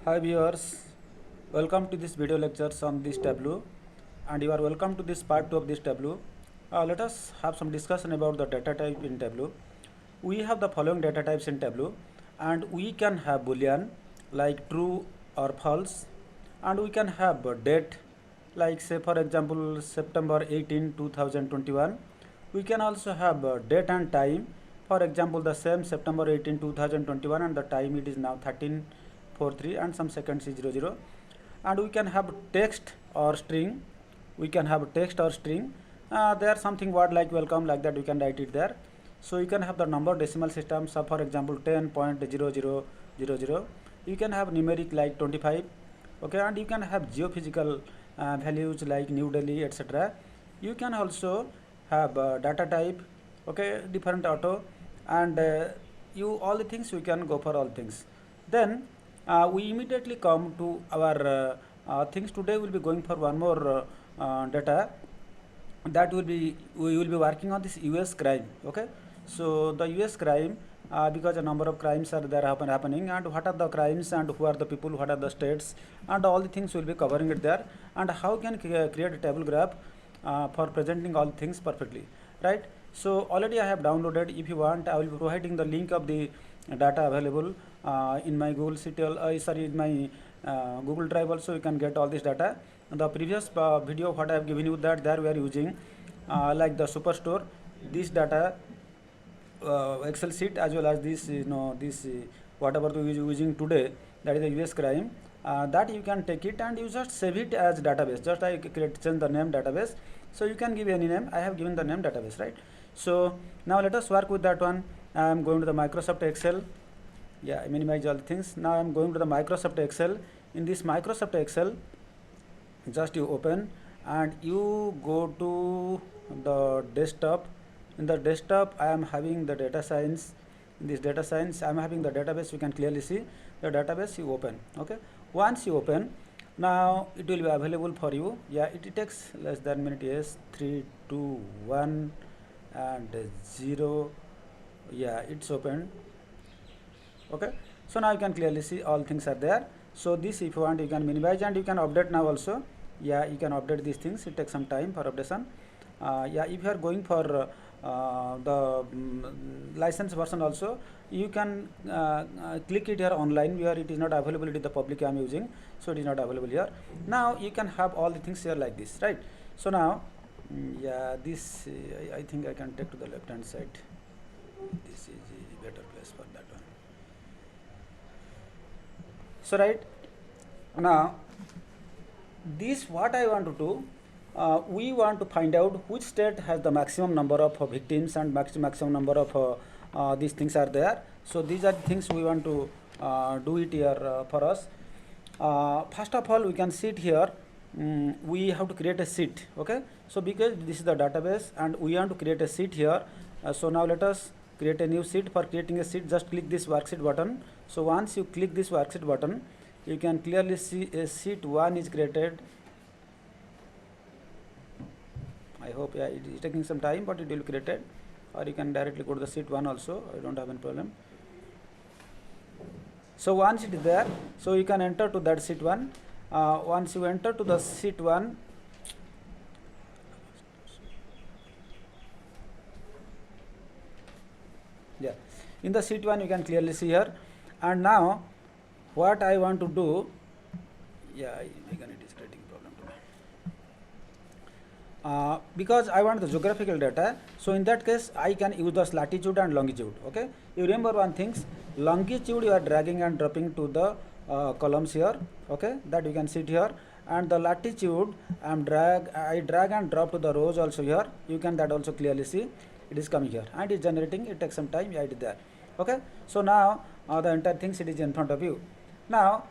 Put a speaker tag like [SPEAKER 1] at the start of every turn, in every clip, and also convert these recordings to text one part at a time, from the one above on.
[SPEAKER 1] Hi viewers, welcome to this video lectures on this Tableau, and you are welcome to this part 2 of this Tableau. Let us have some discussion about the data type in Tableau. We have the following data types in Tableau, and we can have boolean like true or false, and we can have date like say for example September 18, 2021. We can also have date and time, for example the same September 18, 2021, and the time it is now 13:43 and some seconds is 00. And we can have text or string. We can have text or string. There something word like welcome like that we can write it there. So you can have the number decimal system, so for example 10.0000. You can have numeric like 25. Okay, and you can have geophysical values like New Delhi, etc. You can also have data type, okay, different auto, and you all the things we can go for all things. Then we immediately come to our things. Today we'll be going for one more data, that will be we will be working on this US crime. Okay, so the US crime, because a number of crimes are there happening, and what are the crimes and who are the people, what are the states, and all the things will be covering it there, and how can create a table graph for presenting all things perfectly, right? So already I have downloaded. If you want, I will be providing the link of the data available in my Google Sheet, in my Google Drive also. You can get all this data. The previous video what I have given you, that there we are using like the superstore, this data Excel sheet, as well as this this whatever we are using today, that is the US crime. That you can take it and you just save it as database. Just I change the name database. So you can give any name. I have given the name database, right? So now let us work with that one. I am going to the Microsoft Excel. Yeah, I minimize all the things. Now I am going to the Microsoft Excel. In this Microsoft Excel, just you open and you go to the desktop. In the desktop I am having the data science. In this data science I am having the database. You can clearly see the database. You open. Okay, once you open, now it will be available for you. Yeah, it takes less than minute. Yes, 3 2 1 and 0. Yeah, it's open. Okay, so now you can clearly see all things are there. So this, if you want, you can minimize and you can update now also. Yeah, you can update these things. It takes some time for updation. Yeah, if you are going for the license version also, you can click it here online, where it is not available. It is the public I am using, so it is not available here. Now you can have all the things here like this, right? So now yeah, this I think I can take to the left hand side. This is a better place for that one. So right now, this what I want to do, we want to find out which state has the maximum number of victims and maximum number of these things are there. So these are the things we want to do it here for us. First of all, we can see it here. We have to create a sheet. Okay, so because this is the database and we want to create a sheet here, so now let us create a new sheet. For creating a sheet, just click this worksheet button. So once you click this worksheet button, you can clearly see a sheet 1 is created. I hope, yeah, it is taking some time, but it will be created, or you can directly go to the sheet 1 also. I don't have any problem. So once it is there, so you can enter to that sheet 1. Once you enter to the sheet 1, yeah, in the sheet 1 you can clearly see here. And now what I want to do, yeah, again it is creating problem to me. Because I want the geographical data, so in that case I can use the latitude and longitude. Okay, you remember one thing, longitude you are dragging and dropping to the columns here. Okay, that you can see it here. And the latitude I drag and drop to the rows also here. You can that also clearly see it is coming here and it's generating. It takes some time. Yeah, it is there. Okay, so now the entire things it is in front of you. Now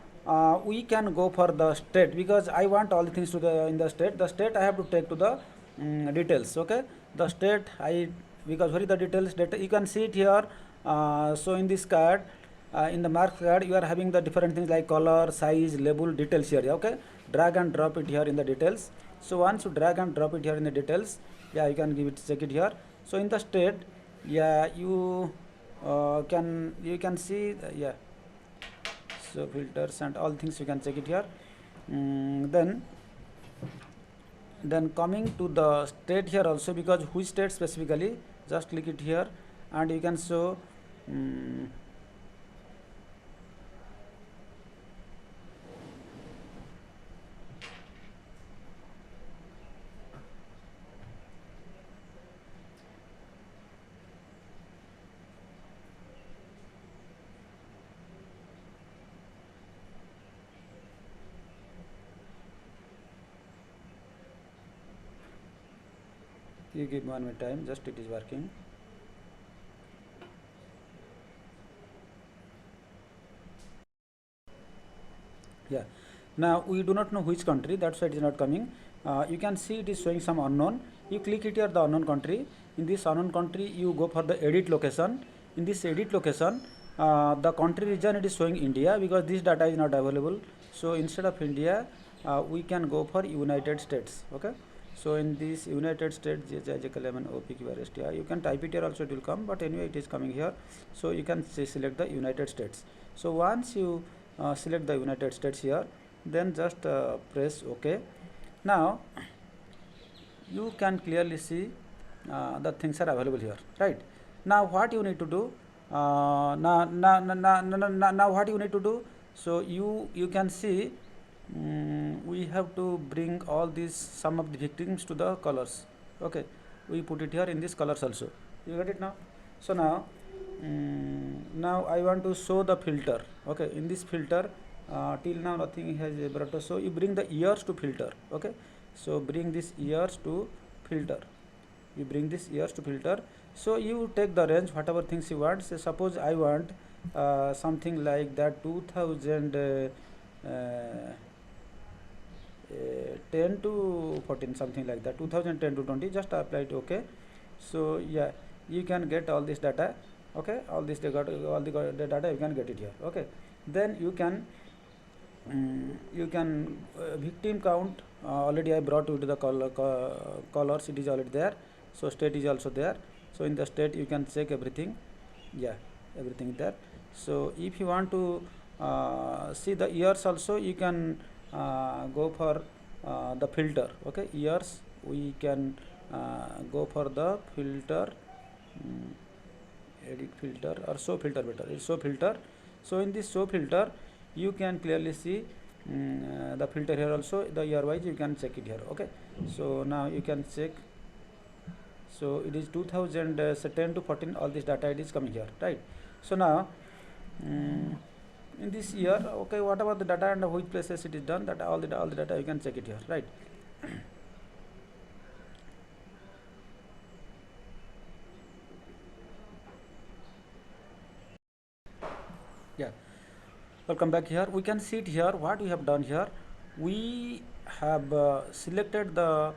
[SPEAKER 1] we can go for the state, because I want all the things to the in the state. The state I have to take to the details. Okay, the state because where is the details data, you can see it here. So in this card, in the marks card, you are having the different things like color, size, label, details here. Okay, drag and drop it here in the details. So once you drag and drop it here in the details, yeah, you can check it here. So in the state, yeah, you can see yeah. So filters and all things you can check it here. Then coming to the state here also, because which state specifically, just click it here and you can show you give 1 minute time, just it is working. Yeah, now we do not know which country, that's why it is not coming. You can see it is showing some unknown. You click it here, the unknown country. In this unknown country you go for the edit location. In this edit location, the country region it is showing India, because this data is not available. So instead of India, we can go for United States. Okay, so in this United States, you can type it here also, it will come, but anyway it is coming here. So you can select the United States. So once you select the United States here, then just press OK. Now you can clearly see the things are available here, right? Now what you need to do, now what you need to do, so you can see we have to bring all these some of the victims to the colors. Okay, we put it here in this colors also. You get it now? So now now I want to show the filter. Okay, in this filter till now nothing has brought us, so you bring the ears to filter. Okay, so bring this ears to filter, you bring this ears to filter. So you take the range whatever things you want. So suppose I want something like that 10 to 14, something like that, 2010 to 20, just apply it. Okay, so yeah, you can get all this data. Okay, all this data you can get it here. Okay, then you can victim count already I brought you to the colors, it is already there. So state is also there. So in the state you can check everything. Yeah, everything there. So if you want to see the years also, you can go for the filter. Okay, years we can go for the filter, edit filter or show filter, better it's show filter. So in this show filter you can clearly see the filter here also, the year wise you can check it here. Okay, so now you can check. So it is 2010 to 14, all this data it is coming here, right? So now in this year, okay, whatever the data and which places it is done, that all the data you can check it here, right? Yeah, welcome back. Here we can see it here, what we have done here. We have selected the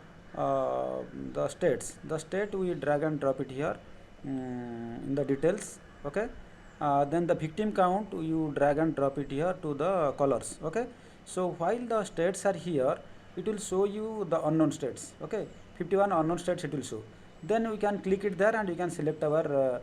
[SPEAKER 1] states. The state we drag and drop it here in the details. Okay, then the victim count you drag and drop it here to the colors. Okay, so while the states are here, it will show you the unknown states. Okay, 51 unknown states it will show. Then we can click it there and we can select our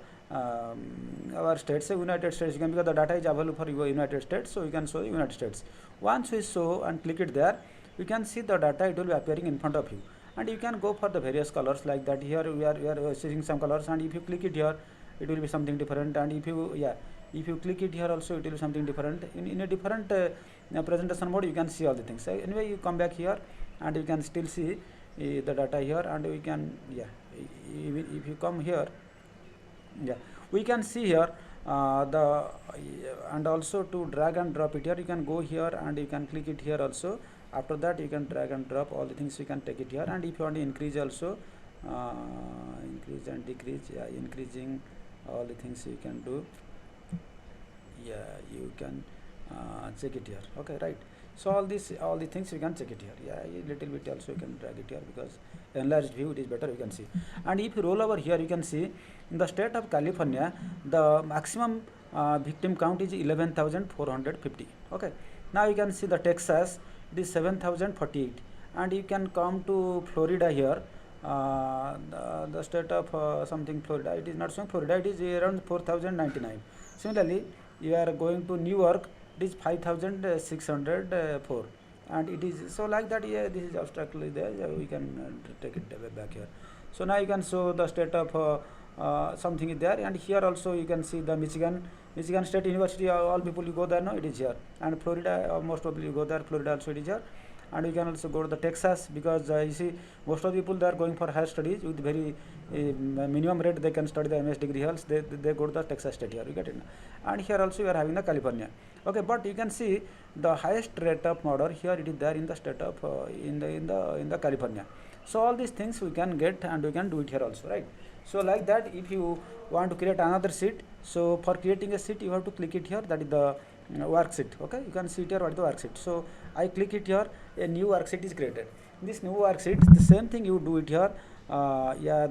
[SPEAKER 1] states, say United States. You can, because the data is available for United States, so you can show United States. Once we show and click it there, you can see the data, it will be appearing in front of you, and you can go for the various colors like that. Here we are seeing some colors, and if you click it here, it will be something different. And if you click it here also, it will be something different. In a different presentation mode, you can see all the things. So anyway, you come back here and you can still see the data here, and we can, if you come here, we can see here and also to drag and drop it here, you can go here and you can click it here also. After that you can drag and drop all the things, you can take it here. And if you want to increase also, increase and decrease, increasing all the things you can do. You can check it here. Okay, right? So all the things you can check it here. A little bit also you can drag it here, because enlarged view it is better, you can see. And if you roll over here, you can see in the state of California the maximum victim count is 11,450. Okay, now you can see the Texas, it is 7,048. And you can come to Florida here, the state of something Florida, it is not showing Florida, it is around 4,099. Similarly, you are going to New York, it is 5604, and it is so like that. Yeah, this is abstractly there. Yeah, we can take it back here. So now you can show the state of something is there, and here also you can see the Michigan State University. All people you go there, no, it is here, and Florida, most probably you go there. Florida also it is here, and you can also go to the Texas, because you see most of the people they are going for higher studies with very minimum rate they can study the MS degree else they go to the Texas State here. You get it, and here also you are having the California. Okay, but you can see the highest rate of murder here it is there in the state of in the California. So all these things we can get, and we can do it here also, right? So like that, if you want to create another sheet, so for creating a sheet you have to click it here, that is the worksheet. Okay, you can see it here what is the worksheet. So I click it here, a new worksheet is created. This new worksheet, the same thing you do it here. Yeah,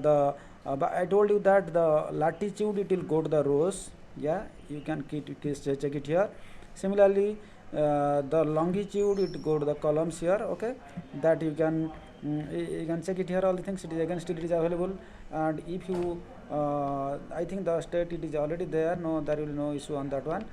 [SPEAKER 1] but I told you that the latitude it will go to the rows. Yeah, you can check it here. Similarly, the longitude it go to the columns here. Okay, that you can check it here, all the things. It is again still it is available, and if you I think the state it is already there. No, there will be no issue on that one.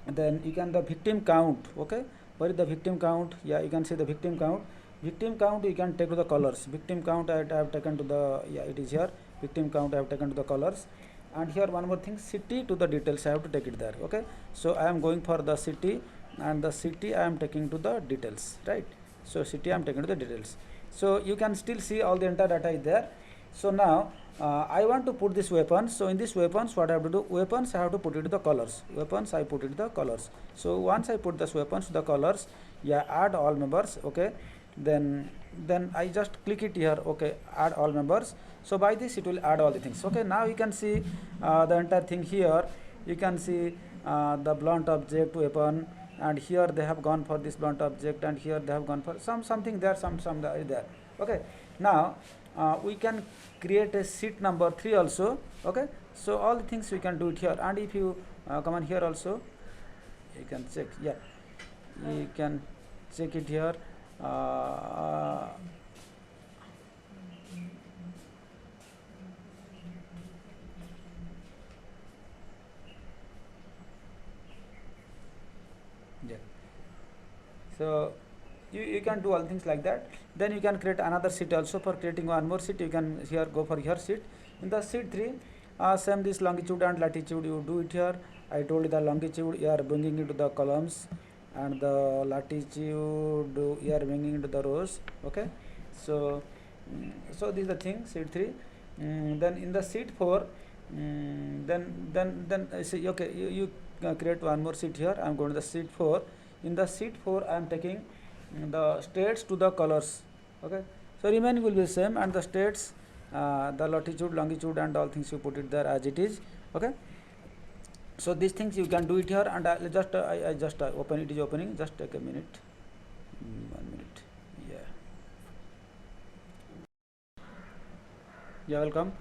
[SPEAKER 1] Then you can the victim count. Okay, where is the victim count? Yeah, you can see the victim count. Victim count you can take to the colors. Victim count I have taken to the, yeah, it is here. Victim count I have taken to the colors, and here one more thing, city to the details I have to take it there. Okay, so I am going for the city, and the city I am taking to the details, right? So city I am taking to the details. So you can still see all the entire data is there. So now I want to put this weapons. So in this weapons, what I have to do? Weapons I have to put it to the colors. Weapons I put it to the colors. So once I put this weapons to the colors, yeah, add all members. Okay, then I just click it here. Okay, add all members. So by this it will add all the things. Okay, now you can see the entire thing here. You can see the blunt object weapon, and here they have gone for this blunt object, and here they have gone for something there, some there. Okay, now we can create a sheet number 3 also. Okay, so all the things we can do it here, and if you come on here also, you can check. Yeah, you can check it here. Yeah, so you can do all things like that. Then you can create another sheet also. For creating one more sheet, you can here go for your sheet. In the sheet 3, same this longitude and latitude you do it here. I told you the longitude you are bringing into the columns, and the latitude you are bringing into the rows. Okay, so so this is the thing, sheet 3. Then in the sheet 4, then see, okay, you create one more sheet here. I am going to the sheet 4. In the sheet 4 I am taking the states to the colors. Okay, so remaining will be the same, and the states, the latitude, longitude, and all things you put it there as it is. Okay, so these things you can do it here, and I just open it. Is opening. Just take a minute. 1 minute. Yeah, welcome.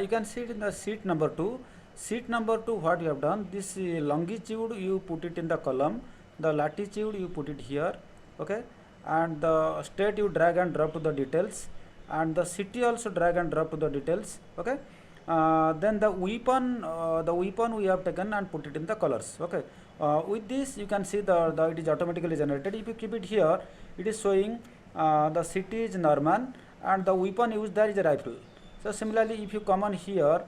[SPEAKER 1] You can see it in the sheet number 2. Sheet number 2, what you have done, this longitude you put it in the column, the latitude you put it here. Okay, and the state you drag and drop to the details, and the city also drag and drop to the details. Okay, then the weapon we have taken and put it in the colors. Okay, with this you can see the it is automatically generated. If you keep it here, it is showing the city is Norman, and the weapon used there is a rifle. So similarly, if you come on here,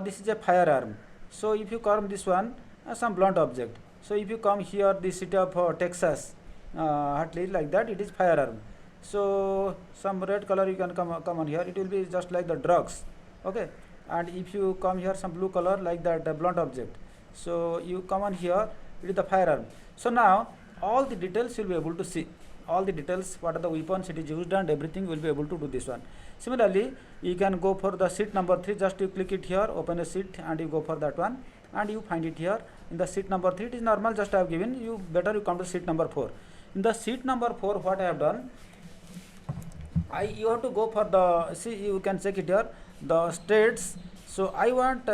[SPEAKER 1] this is a firearm. So if you come this one, some blunt object. So if you come here, the city of Texas, at least like that, it is firearm. So some red color you can come on here. It will be just like the drugs. Okay, and if you come here, some blue color like that, the blunt object. So you come on here, it is the firearm. So now all the details you'll be able to see. All the details, what are the weapons it is used, and everything will be able to do this one. Similarly, you can go for the sheet number 3. Just you click it here, open a sheet, and you go for that one, and you find it here in the sheet number 3. It is normal, just I have given you. Better you come to sheet number 4. In the sheet number 4, what I have done, you have to go for the, see, you can check it here, the states. So I want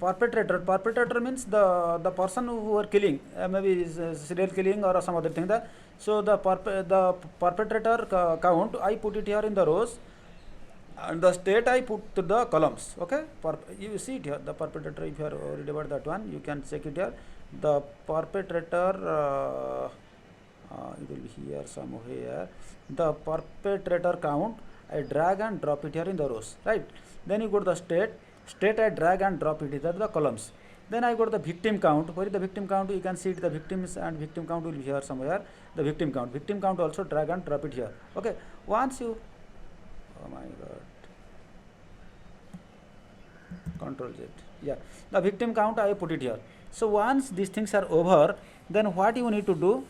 [SPEAKER 1] perpetrator. Perpetrator means the person who were killing, maybe serial killing or some other thing. So the perpetrator count, I put it here in the rows, and the state I put to the columns. Okay, you see it here, the perpetrator. If you are worried about that one, you can check it here. The perpetrator, it will be here somewhere. The perpetrator count, I drag and drop it here in the rows, right? Then you go to the state I drag and drop it here the columns. Then I go to the victim count. Where is the victim count? You can see it, the victims and victim count will be here somewhere. The victim count also drag and drop it here. Okay, once you, oh my god, Control Z, yeah, the victim count I put it here. So once these things are over, then what you need to do,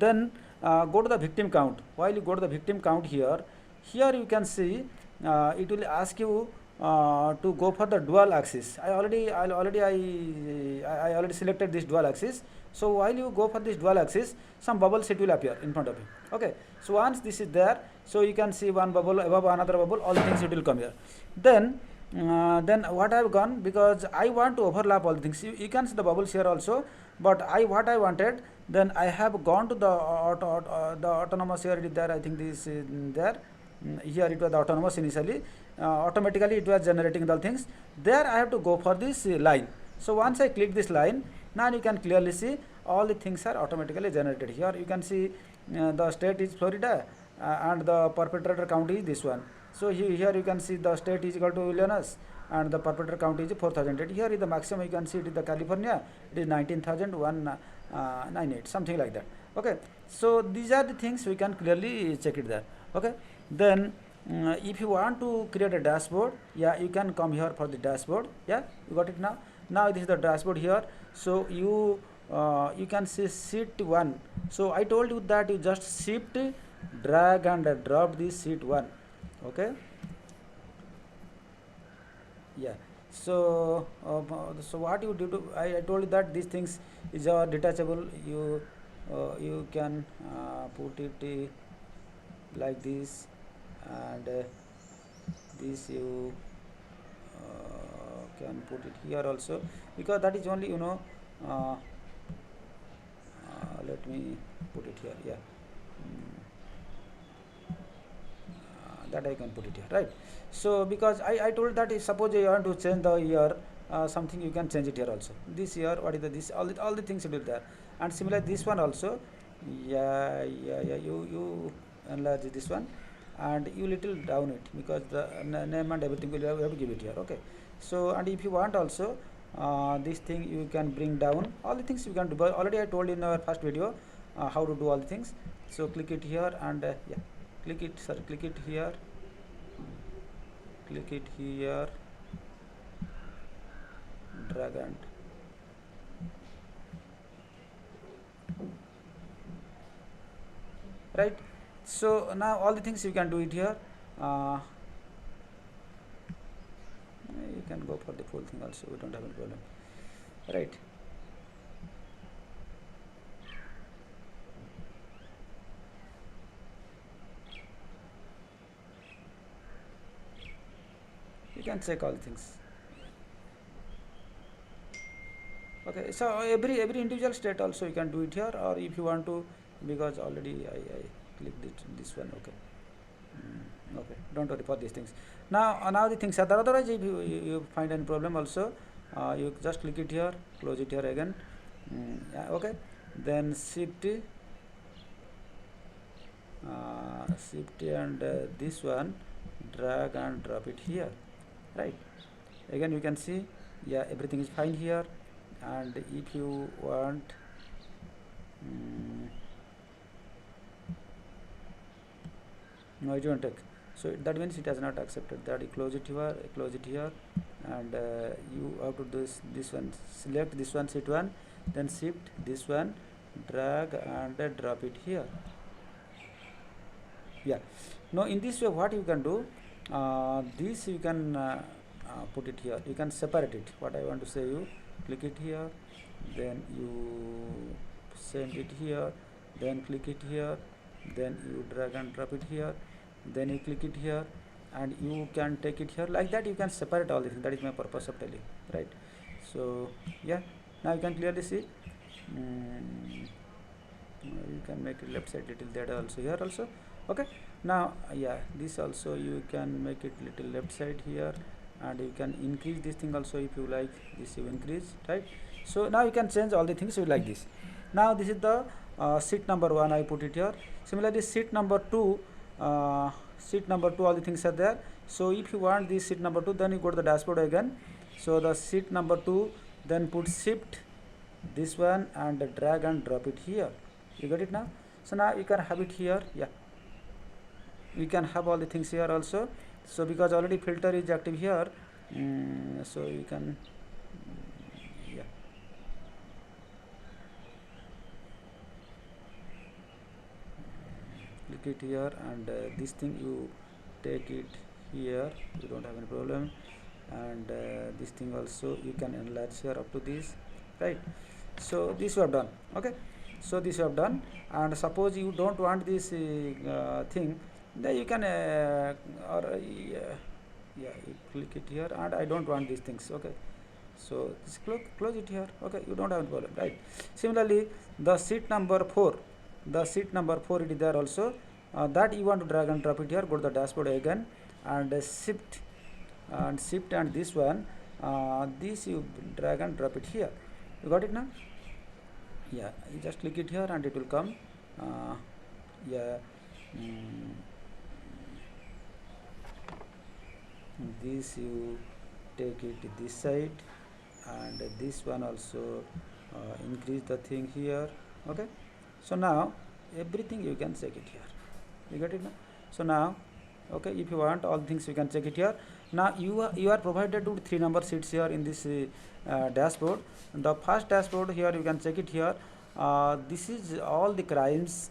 [SPEAKER 1] then go to the victim count. While you go to the victim count here, you can see it will ask you to go for the dual axis. I already selected this dual axis. So while you go for this dual axis, some bubbles it will appear in front of you. Okay, so once this is there, so you can see one bubble above another bubble, all the things it will come here. Then what I have gone, because I want to overlap all the things. You can see the bubbles here also, but what I wanted, then I have gone to the autonomous. Here it is there. I think this is there. Here it was the autonomous initially. Automatically it was generating the things. There I have to go for this line. So once I click this line, now you can clearly see all the things are automatically generated. Here you can see the state is Florida and the perpetrator count is this one. So here you can see the state is equal to Illinois and the perpetrator count is 4,008. Here is the maximum, you can see it is the California, it is 19,198, something like that. Okay, so these are the things we can clearly check it there. Okay, then if you want to create a dashboard, yeah, you can come here for the dashboard. Yeah, you got it now. Now this is the dashboard here. So you can see sheet 1. So I told you that you just shift, drag and drop this sheet 1. Okay, yeah. So so what you do, I told you that these things is detachable. You can put it like this, and this you can put it here also, because that is only, let me put it here. Yeah, that I can put it here, right? So because I told that if suppose you want to change the year, something you can change it here also. This year, what is this? All the things will be there. And similar this one also. Yeah. You enlarge this one, and you little down it, because the name and everything will have to give it here. Okay. So, and if you want also this thing you can bring down, all the things you can do. But already I told in our first video how to do all the things. So click it here, and yeah, click it here, click it here, drag and right. So now all the things you can do it here. You can go for the full thing also, we don't have any problem, right? You can check all the things. Okay, so every individual state also you can do it here, or if you want to, because already I clicked this one. Okay. Okay, don't worry for these things. Now the things are there. Otherwise, if you find any problem also, you just click it here, close it here again. Yeah, okay, then shift and this one, drag and drop it here, right? Again you can see, yeah, everything is fine here. And if you want, no, it won't take. So that means it has not accepted that. You close it here, and you have to do this one. Select this one, sheet 1, then shift this one, drag and drop it here. Yeah. Now in this way, what you can do, this you can put it here. You can separate it. What I want to say, you click it here, then you send it here, then click it here, then you drag and drop it here, then you click it here, and you can take it here. Like that you can separate all this. That is my purpose of telling, right? So yeah, now you can clearly see. You can make it left side little there also, here also. Okay, Now yeah, this also you can make it little left side here, and you can increase this thing also if you like. This you increase, right? So now you can change all the things you like this. Now this is the sheet number 1, I put it here. Similarly sheet number 2, all the things are there. So if you want this sheet number 2, then you go to the dashboard again. So the sheet number 2, then put shift this one and drag and drop it here. You got it now? So now you can have it here. Yeah, we can have all the things here also. So because already filter is active here, so you can yeah, click it here, and this thing you take it here, you don't have any problem. And this thing also you can enlarge here up to this, right? So this you have done. Okay, so this you have done. And suppose you don't want this thing, then you can yeah, you click it here, and I don't want these things. Okay, so just close it here. Okay, you don't have a problem, right? Similarly the sheet number 4, it is there also. That you want to drag and drop it here. Go to the dashboard again, and shift and this one, this you drag and drop it here. You got it now? Yeah, you just click it here and it will come. Yeah, mm, this you take it this side, and this one also increase the thing here. Okay, so now everything you can check it here. You got it now? So now, okay, if you want all things you can check it here. Now you are provided with 3 number sheets here in this dashboard. The first dashboard here you can check it here. This is all the crimes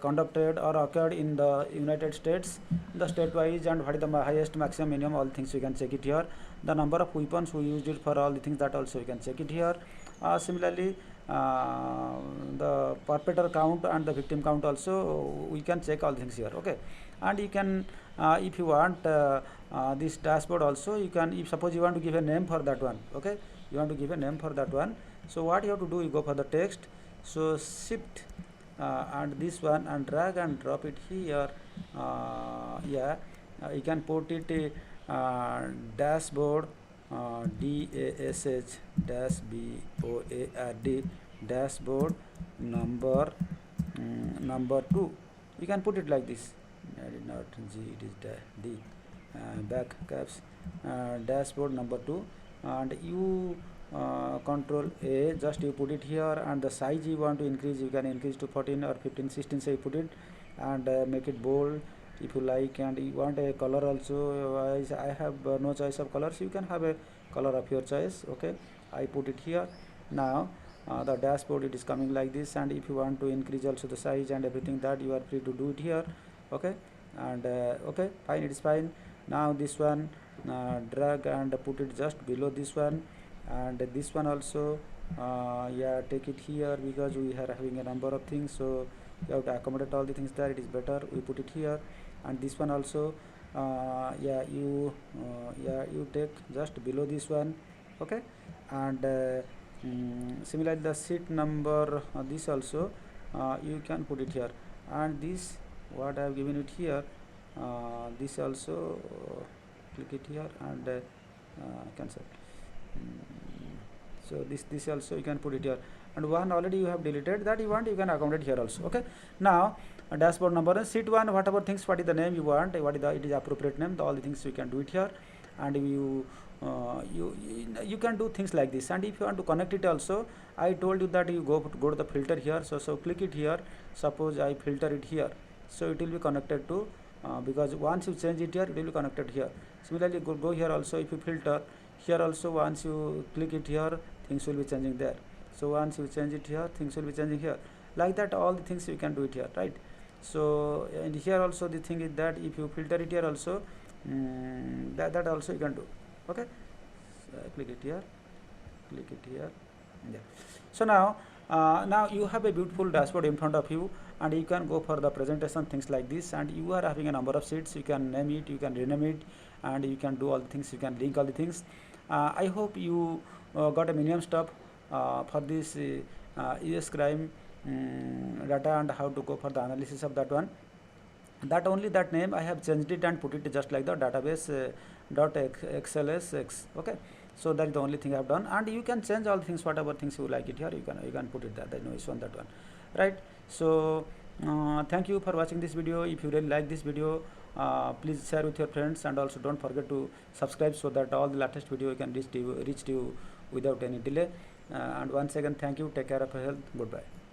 [SPEAKER 1] conducted or occurred in the United States, the state wise, and what is the highest, maximum, minimum, all things you can check it here. The number of weapons who used it for all the things, that also you can check it here. Similarly the perpetrator count and the victim count also we can check all things here. Okay, and you can if you want this dashboard also, you can, if suppose you want to give a name for that one. Okay, you want to give a name for that one. So what you have to do, you go for the text. So shift and this one, and drag and drop it here. Yeah, you can put it dashboard, DASH dash BOARD, dashboard number number 2. You can put it like this. I did not G, it is D, back caps, dashboard number 2, and you control A, just you put it here, and the size you want to increase, you can increase to 14 or 15, 16, say you put it, and make it bold if you like. And you want a color also, I have no choice of colors, you can have a color of your choice. Okay, I put it here. Now the dashboard, it is coming like this, and if you want to increase also the size and everything, that you are free to do it here. Okay, and okay, fine, it is fine. Now this one, drag and put it just below this one, and this one also yeah, take it here, because we are having a number of things, so you have to accommodate all the things there, it is better we put it here. And this one also yeah, you take just below this one. Okay, and similarly the sheet number, this also you can put it here, and this what I have given it here, this also click it here, and cancel. So this also you can put it here, and one already you have deleted, that you want, you can accommodate here also. Okay, now dashboard number and sheet 1, whatever things, what is the name you want, what is the, it is appropriate name, all the things you can do it here. And you can do things like this. And if you want to connect it also, I told you that you go to the filter here. So click it here, suppose I filter it here, so it will be connected to because once you change it here, it will be connected here. Similarly go here also, if you filter here also, once you click it here, things will be changing there. So once you change it here, things will be changing here, like that all the things you can do it here, right? So and here also the thing is that if you filter it here also, that also you can do. Okay, so click it here, yeah. So now you have a beautiful dashboard in front of you, and you can go for the presentation, things like this. And you are having a number of sheets, you can name it, you can rename it, and you can do all the things, you can link all the things. I hope you got a minimum step for this US crime data, and how to go for the analysis of that one. that only that name I have changed it and put it just like the database dot xlsx. Okay, so that is the only thing I have done, and you can change all things, whatever things you like it here, you can put it there. There's no issue on that one, right? So thank you for watching this video. If you really like this video, please share with your friends, and also don't forget to subscribe so that all the latest video can reach to you without any delay. And once again, thank you. Take care of your health. Goodbye.